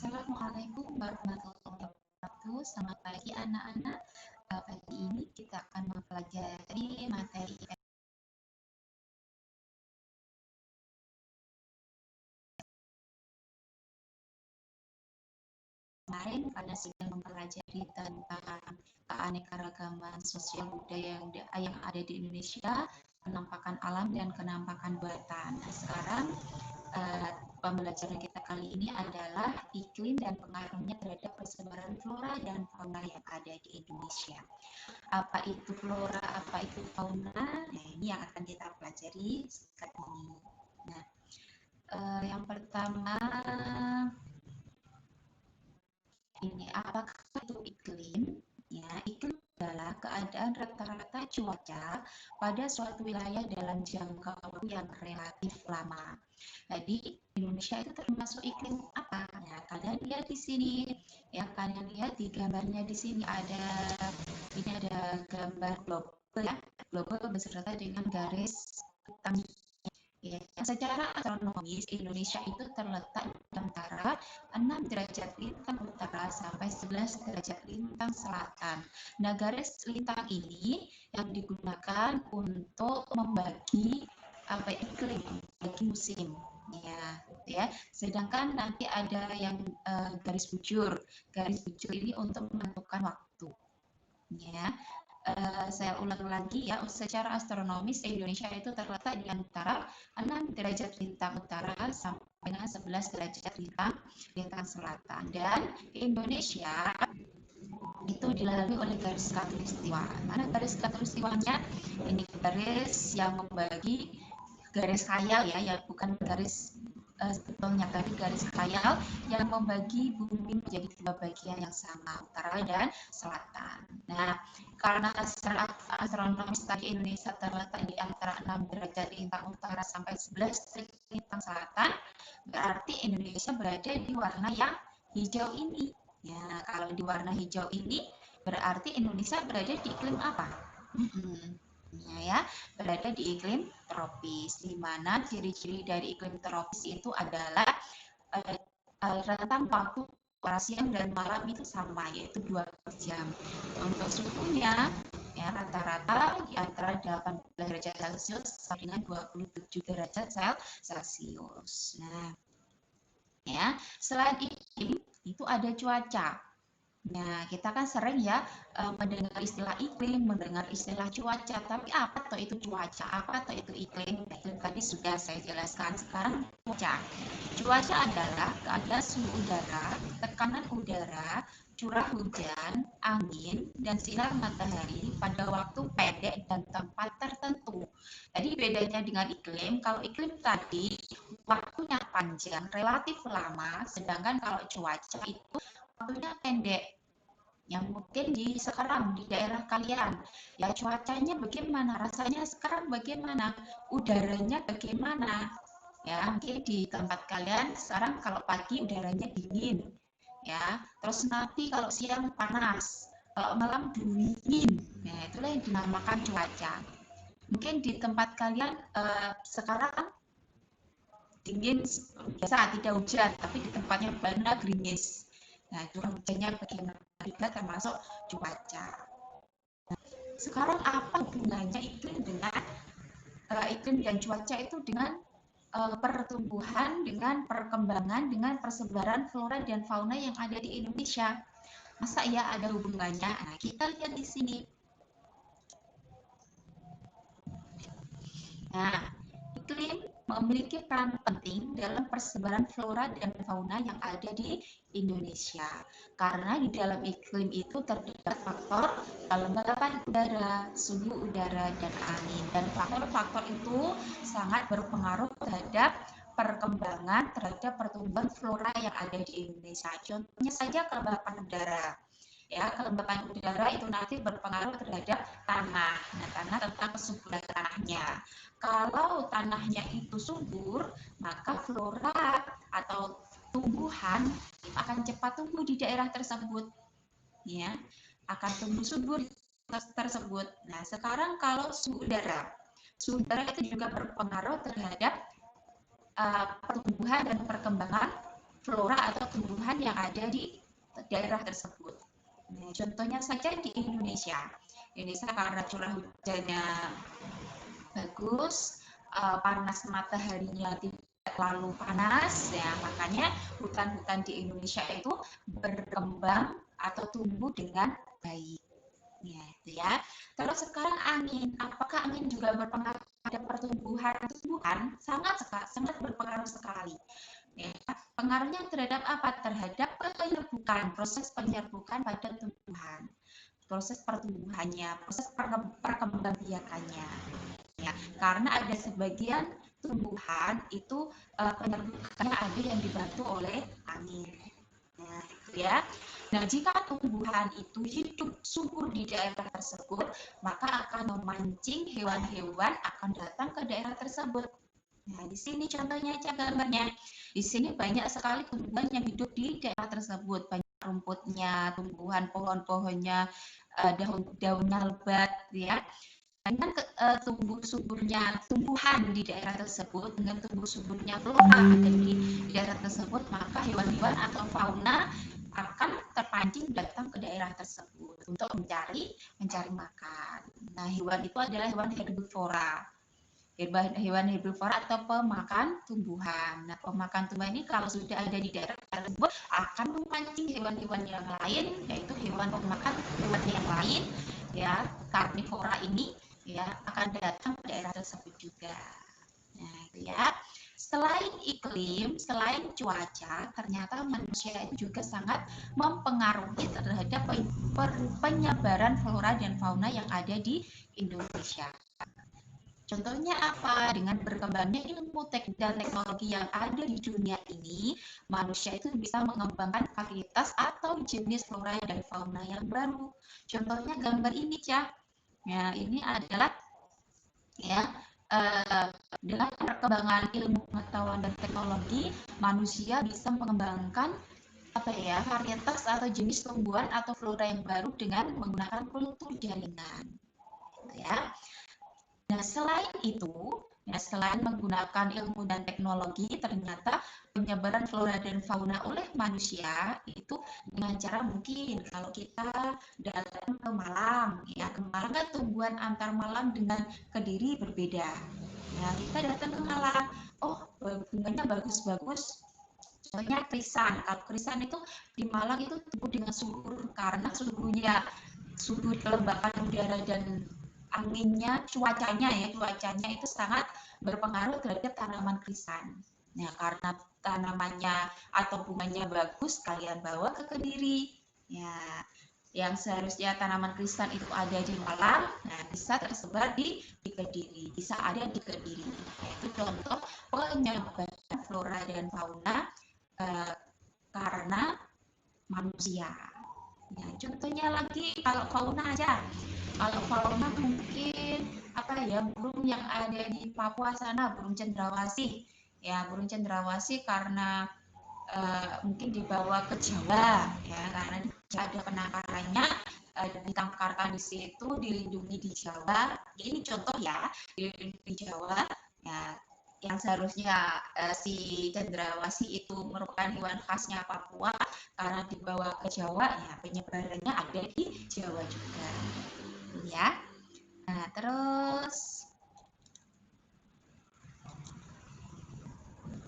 Assalamualaikum warahmatullahi wabarakatuh. Selamat pagi anak-anak. Pagi ini kita akan mempelajari materi kemarin karena sudah mempelajari tentang keanekaragaman sosial budaya yang ada di Indonesia, penampakan alam dan penampakan buatan. Nah, sekarang pembelajaran kita kali ini adalah iklim dan pengaruhnya terhadap persebaran flora dan fauna yang ada di Indonesia. Apa itu flora, apa itu fauna? Nah, ini yang akan kita pelajari saat ini. Nah, yang pertama ini apakah itu iklim? Ya, iklim adalah keadaan rata-rata cuaca pada suatu wilayah dalam jangka waktu yang relatif lama. Jadi Indonesia itu termasuk iklim apa? Ya, kalian lihat di sini, ya kalian lihat di gambarnya di sini ini ada gambar global ya, global beserta dengan garis hitam. Ya, secara astronomis Indonesia itu terletak di antara 6 derajat lintang utara sampai 11 derajat lintang selatan. Nah, garis lintang ini yang digunakan untuk membagi iklim, bagi musim. Ya. Sedangkan nanti ada yang garis bujur. Garis bujur ini untuk menentukan waktu. Ya. Saya ulang lagi ya, secara astronomis Indonesia itu terletak di antara 6 derajat lintang utara sampai dengan 11 derajat lintang selatan. Dan Indonesia itu dilalui oleh garis khatulistiwa. Mana garis khatulistiwanya? Ini garis yang membagi garis khayal ya bukan garis sebetulnya tadi garis khayal yang membagi bumi menjadi dua bagian yang sama, utara dan selatan. Nah, karena secara astronomis tadi Indonesia terletak di antara 6 derajat lintang utara sampai 11 derajat lintang selatan, berarti Indonesia berada di warna yang hijau ini. Ya, kalau di warna hijau ini berarti Indonesia berada di iklim apa? Ya, berada di iklim tropis, di mana ciri-ciri dari iklim tropis itu adalah rentang waktu siang dan malam itu sama, yaitu 12 jam. Untuk suhunya ya rata-rata di antara 18 derajat Celcius sampai dengan 27 derajat Celcius. Nah, ya, selain iklim itu ada cuaca. Nah, kita kan sering ya mendengar istilah iklim, mendengar istilah cuaca, tapi apa tuh itu cuaca, apa tuh itu iklim? Itu tadi sudah saya jelaskan. Sekarang cuaca. Cuaca adalah keadaan suhu udara, tekanan udara, curah hujan, angin, dan sinar matahari pada waktu pendek dan tempat tertentu. Jadi bedanya dengan iklim, kalau iklim tadi waktunya panjang, relatif lama, sedangkan kalau cuaca itu waktunya pendek. Yang mungkin di sekarang di daerah kalian ya cuacanya bagaimana, rasanya sekarang bagaimana, udaranya bagaimana ya, mungkin di tempat kalian sekarang kalau pagi udaranya dingin ya, terus nanti kalau siang panas, kalau malam dingin. Nah, itulah yang dinamakan cuaca. Mungkin di tempat kalian sekarang dingin biasa, tidak hujan, tapi di tempatnya benar gerimis. Nah, curah hujannya bagaimana juga termasuk cuaca. Sekarang apa hubungannya iklim dengan iklim dan cuaca itu dengan pertumbuhan, dengan perkembangan, dengan persebaran flora dan fauna yang ada di Indonesia? Masa ya ada hubungannya? Nah, kita lihat di sini. Nah, iklim memiliki peran penting dalam persebaran flora dan fauna yang ada di Indonesia. Karena di dalam iklim itu terdapat faktor kelembapan udara, suhu udara, dan angin. Dan faktor-faktor itu sangat berpengaruh terhadap perkembangan, terhadap pertumbuhan flora yang ada di Indonesia. Contohnya saja kelembapan udara. Ya, kelembapan udara itu nanti berpengaruh terhadap tanah. Nah, tanah tentang kesuburan tanahnya. Kalau tanahnya itu subur, maka flora atau tumbuhan akan cepat tumbuh di daerah tersebut. Ya, akan tumbuh subur tersebut. Nah, sekarang kalau suhu udara itu juga berpengaruh terhadap pertumbuhan dan perkembangan flora atau tumbuhan yang ada di daerah tersebut. Nah, contohnya saja di Indonesia. Indonesia karena curah hujannya bagus, panas mataharinya tidak terlalu panas, ya makanya hutan-hutan di Indonesia itu berkembang atau tumbuh dengan baik. Ya, itu ya. Terus sekarang angin, apakah angin juga berpengaruh pada pertumbuhan? Sangat berpengaruh sekali. Ya, pengaruhnya terhadap apa? Terhadap penyerbukan, proses penyerbukan pada tumbuhan, proses pertumbuhannya, proses perkembangbiakannya. Ya, karena ada sebagian tumbuhan itu penyerbukannya ada yang dibantu oleh angin. Nah, itu ya. Nah, jika tumbuhan itu hidup subur di daerah tersebut, maka akan memancing hewan-hewan akan datang ke daerah tersebut. Nah, di sini contohnya aja gambarnya. Di sini banyak sekali tumbuhan yang hidup di daerah tersebut. Banyak rumputnya, tumbuhan pohon-pohonnya, daun-daunnya lebat, ya. Dengan tumbuh suburnya tumbuhan di daerah tersebut, dengan tumbuh suburnya flora di daerah tersebut, maka hewan-hewan atau fauna akan terpancing datang ke daerah tersebut untuk mencari makan. Nah, hewan itu adalah hewan herbivora. Hewan herbivora atau pemakan tumbuhan. Nah, pemakan tumbuhan ini kalau sudah ada di daerah tersebut akan memancing hewan-hewan yang lain, yaitu hewan pemakan hewan yang lain, ya, karnivora ini, ya, akan datang ke daerah tersebut juga. Nah, itu ya. Selain iklim, selain cuaca, ternyata manusia itu juga sangat mempengaruhi terhadap penyebaran flora dan fauna yang ada di Indonesia. Contohnya apa? Dengan berkembangnya ilmu dan teknologi yang ada di dunia ini, manusia itu bisa mengembangkan varietas atau jenis flora dan fauna yang baru. Contohnya gambar ini, Cah. Ya, ini adalah ya dengan perkembangan ilmu pengetahuan dan teknologi, manusia bisa mengembangkan apa ya varietas atau jenis tumbuhan atau flora yang baru dengan menggunakan kultur jaringan. Ya. Nah, selain menggunakan ilmu dan teknologi, ternyata penyebaran flora dan fauna oleh manusia itu dengan cara mungkin kalau kita datang ke Malang, ya ke Malang kan tumbuhan antar Malang dengan Kediri berbeda. Ya, kita datang ke Malang, oh bunganya bagus-bagus. Contohnya krisan. Kalau krisan itu di Malang itu tumbuh dengan subur karena suhu kelembapan udara dan anginnya, cuacanya itu sangat berpengaruh terhadap tanaman krisan. Nah, karena tanamannya atau bunganya bagus, kalian bawa ke Kediri. Ya, yang seharusnya tanaman krisan itu ada di Malang, nah bisa tersebar di Kediri, bisa ada di Kediri. Nah, itu contoh penyebaran flora dan fauna karena manusia. Ya, contohnya lagi kalau fauna aja. Kalau fauna mungkin apa ya burung yang ada di Papua sana, burung cendrawasih. Ya, burung cendrawasih karena mungkin dibawa ke Jawa ya karena ada penangkarannya ditangkarkan di situ dilindungi di Jawa. Ini contoh ya, dilindungi di Jawa ya yang seharusnya si cendrawasih itu merupakan hewan khasnya Papua karena dibawa ke Jawa ya penyebarannya ada di Jawa juga ya. Nah, terus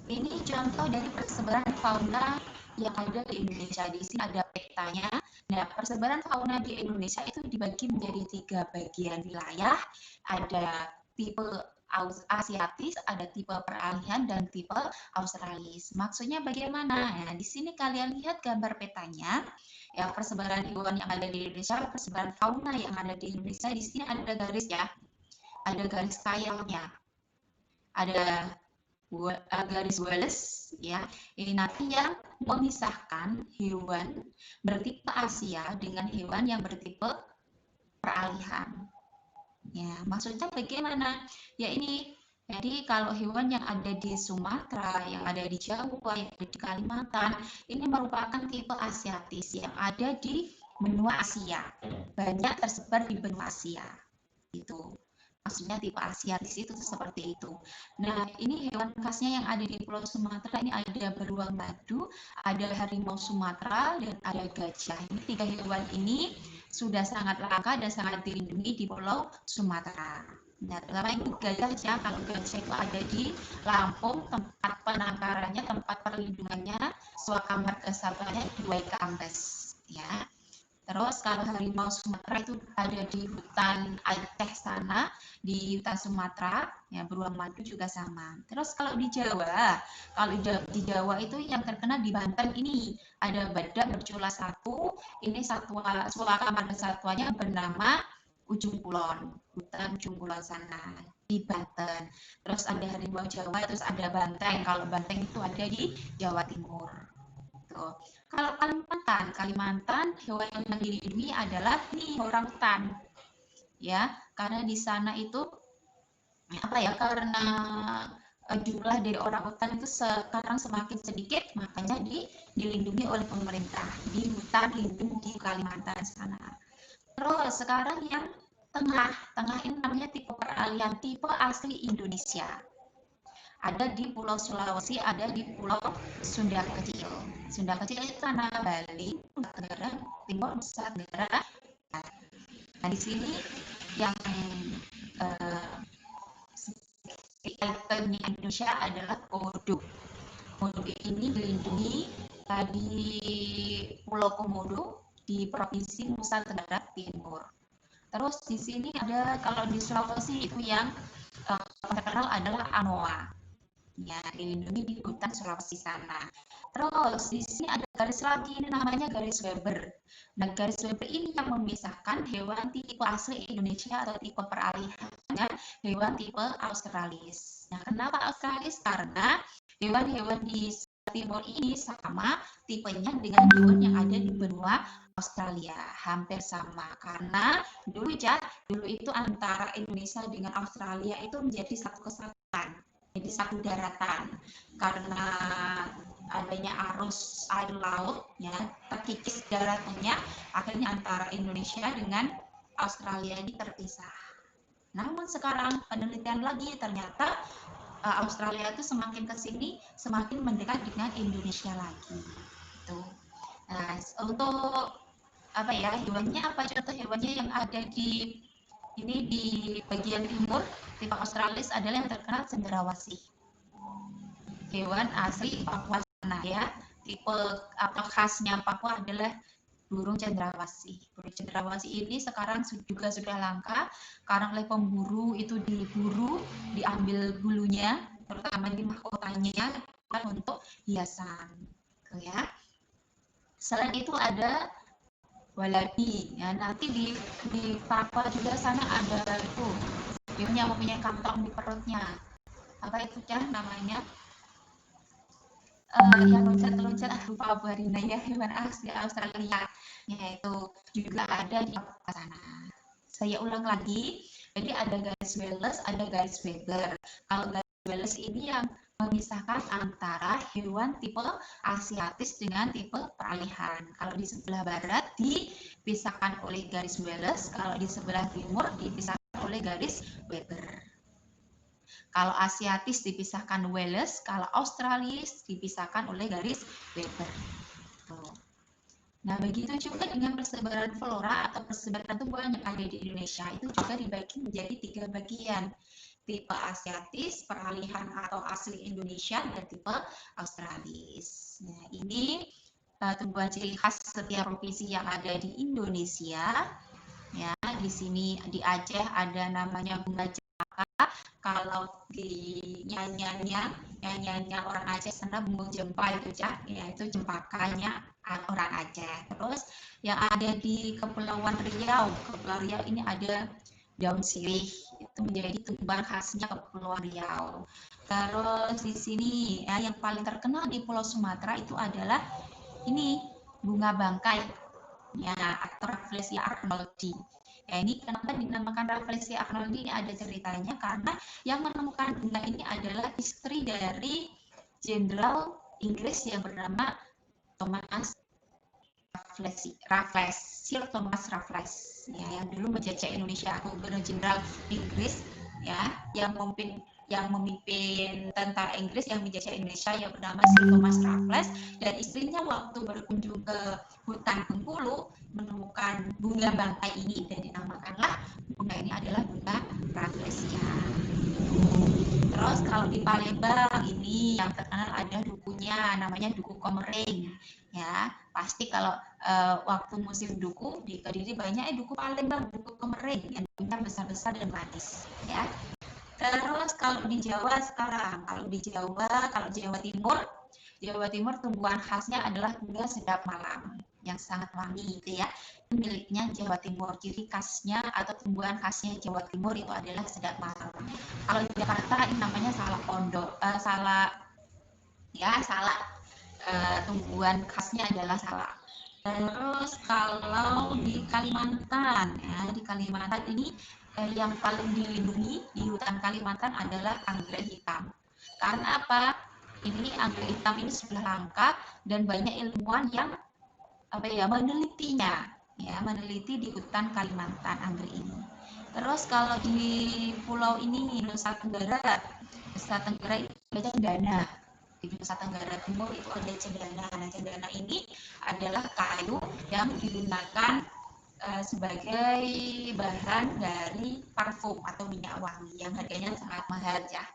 ini contoh dari persebaran fauna yang ada di Indonesia. Di sini ada petanya. Nah, persebaran fauna di Indonesia itu dibagi menjadi 3 bagian wilayah. Ada tipe Asiatis, ada tipe peralihan, dan tipe Australis. Maksudnya bagaimana? Nah, di sini kalian lihat gambar petanya. Ya, persebaran hewan yang ada di Indonesia, persebaran fauna yang ada di Indonesia. Di sini ada garis ya, ada garis kailnya, ada garis Wallace ya. Ini nanti yang memisahkan hewan bertipe Asia dengan hewan yang bertipe peralihan. Ya, maksudnya bagaimana? Ya ini jadi kalau hewan yang ada di Sumatera, yang ada di Jawa, yang ada di Kalimantan, ini merupakan tipe Asiatis yang ada di benua Asia. Banyak tersebar di benua Asia. Itu. maksudnya tipe Asiatis itu seperti itu. Nah, ini hewan khasnya yang ada di Pulau Sumatera ini ada beruang madu, ada harimau Sumatera, dan ada gajah. Ini 3 hewan ini sudah sangat langka dan sangat dilindungi di Pulau Sumatera. Nah, terutama ini gajah ya, kalau gajah itu ada di Lampung, tempat penangkarannya, tempat perlindungannya, Suaka Marga Satwanya di Waikambas, ya. Terus kalau harimau Sumatera itu ada di hutan Aceh sana, di hutan Sumatera, ya beruang madu juga sama. Terus kalau di Jawa itu yang terkenal di Banten ini ada badak bercula satu, ini satwa Suaka Marga Satwanya bernama Ujung Kulon, hutan Ujung Kulon sana di Banten. Terus ada harimau Jawa, terus ada banteng. Kalau banteng itu ada di Jawa Timur. Tuh. Kalau Kalimantan hewan yang dilindungi adalah nih orangutan, ya, karena di sana itu apa ya? Karena jumlah dari orangutan itu sekarang semakin sedikit, makanya dilindungi oleh pemerintah di hutan lindung di Kalimantan sana. Terus sekarang yang tengah ini namanya tipe peralihan, tipe asli Indonesia. Ada di Pulau Sulawesi, ada di Pulau Sunda Kecil. Sunda Kecil itu tanah Bali, Tenggara Timur, Nusa Tenggara. Nah, di sini yang ikonnya Indonesia adalah komodo. Komodo ini dilindungi di Pulau Komodo di Provinsi Nusa Tenggara Timur. Terus di sini ada, kalau di Sulawesi itu yang terkenal adalah anoa. Ya, dilindungi di hutan Sulawesi sana. Terus di sini ada garis lagi, ini namanya garis Weber. Nah, garis Weber ini yang memisahkan hewan tipe asli Indonesia atau tipe peralihan dengan hewan tipe Australis. Nah, kenapa Australis? Karena hewan-hewan di timur ini sama tipenya dengan hewan yang ada di benua Australia, hampir sama. Karena dulu itu antara Indonesia dengan Australia itu menjadi satu kesatuan, jadi satu daratan, karena adanya arus air laut ya, terkikis daratannya, akhirnya antara Indonesia dengan Australia ini terpisah. Namun sekarang penelitian lagi ternyata Australia itu semakin ke sini semakin mendekat dengan Indonesia lagi. Itu. Nah, untuk apa ya, hewannya, apa contoh hewannya yang ada di ini di bagian timur tipe Australis adalah yang terkenal cendrawasih, hewan asli Papua sana ya. Tipe apa khasnya Papua adalah burung cendrawasih. Burung cendrawasih ini sekarang juga sudah langka karena oleh pemburu itu diburu, diambil bulunya, terutama di mahkotanya untuk hiasan, ya. Selain itu ada walabi, ya, nanti di Papua juga sana ada itu, dia mempunyai kantong di perutnya, apa itu namanya, yang loncat-loncat, lupa Barina ya, hewan asli Australia, yaitu juga ada di sana. Saya ulang lagi, jadi ada garis Wallace, ada garis Weber. Kalau garis Wallace ini yang memisahkan antara hewan tipe Asiatis dengan tipe peralihan. Kalau di sebelah barat dipisahkan oleh garis Wallace, kalau di sebelah timur dipisahkan oleh garis Weber. Kalau Asiatis dipisahkan Wallace, kalau Australis dipisahkan oleh garis Weber. Tuh. Nah, begitu juga dengan persebaran flora atau persebaran tumbuhan yang ada di Indonesia, itu juga dibagi menjadi 3 bagian. Tipe Asiatis, peralihan atau asli Indonesia, dan tipe Australis. Nah, ini tumbuhan ciri khas setiap provinsi yang ada di Indonesia. Ya, di sini di Aceh ada namanya bunga cempaka. Kalau di nyanyiannya orang Aceh sana bunga jempa itu ya, itu cempakanya orang Aceh. Terus yang ada di Kepulauan Riau ini ada daun sirih, itu menjadi tumbuhan khasnya Kepulauan Riau. Terus di sini ya, yang paling terkenal di Pulau Sumatera itu adalah ini bunga bangkai, ya, atau Rafflesia arnoldi. Ya, ini kenapa dinamakan Rafflesia arnoldi? Ini ada ceritanya, karena yang menemukan bunga ini adalah istri dari Jenderal Inggris yang bernama Thomas Raffles, Sir Thomas Raffles, ya, yang dulu menjajah Indonesia, Gubernur Jenderal Inggris ya, yang memimpin tentara Inggris yang menjajah Indonesia yang bernama Sir Thomas Raffles, dan istrinya waktu berkunjung ke hutan Bengkulu menemukan bunga bangkai ini dan dinamakanlah bunga ini adalah bunga Rafflesia. Terus kalau di Palembang ini yang terkenal ada dukunya, namanya duku Komering. Ya, pasti kalau waktu musim duku di Kediri banyak duku Palembang, duku Komering yang daunnya besar-besar dan manis. Ya. Terus kalau di Jawa sekarang, kalau Jawa Timur, tumbuhan khasnya adalah bunga sedap malam yang sangat wangi gitu ya. Miliknya Jawa Timur, ciri khasnya atau tumbuhan khasnya Jawa Timur itu adalah sedap malam. Kalau di Jakarta ini namanya salak pondok, salak tumbuhan khasnya adalah salak. Terus kalau di Kalimantan, di Kalimantan ini yang paling dilindungi di hutan Kalimantan adalah anggrek hitam. Karena apa? Ini anggrek hitam ini sudah langka dan banyak ilmuwan yang menelitinya, meneliti di hutan Kalimantan anggrek ini. Terus kalau di pulau ini Nusa Tenggara itu ada cendana. Di Nusa Tenggara Timur itu ada cendana. Nah, cendana ini adalah kayu yang digunakan sebagai bahan dari parfum atau minyak wangi yang harganya sangat mahal ya.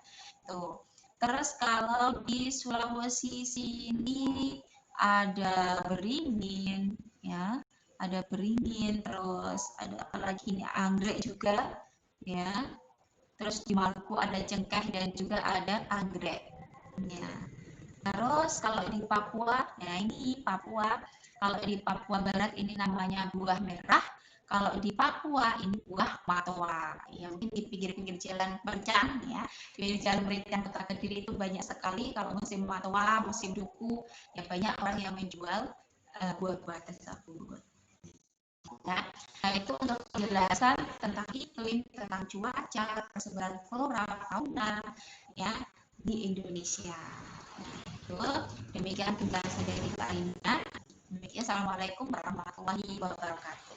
Tuh. Terus kalau di Sulawesi sini ada beringin ya, ada beringin, terus ada apa lagi ini anggrek juga ya. Terus di Maluku ada cengkeh dan juga ada anggrek. Ya. Terus kalau di Papua, kalau di Papua Barat ini namanya buah merah. Kalau di Papua ini buah matoa. Ya mungkin di pinggir-pinggir jalan Mercang ya, pinggir jalan Mercang Kota Kediri itu banyak sekali kalau musim matoa, musim duku, ya banyak orang yang menjual buah-buah tersebut. Ya. Nah itu untuk penjelasan tentang iklim, tentang cuaca, persebaran flora, fauna, ya di Indonesia. Demikian penjelasan dari Kak Alina. Demikian, assalamualaikum warahmatullahi wabarakatuh.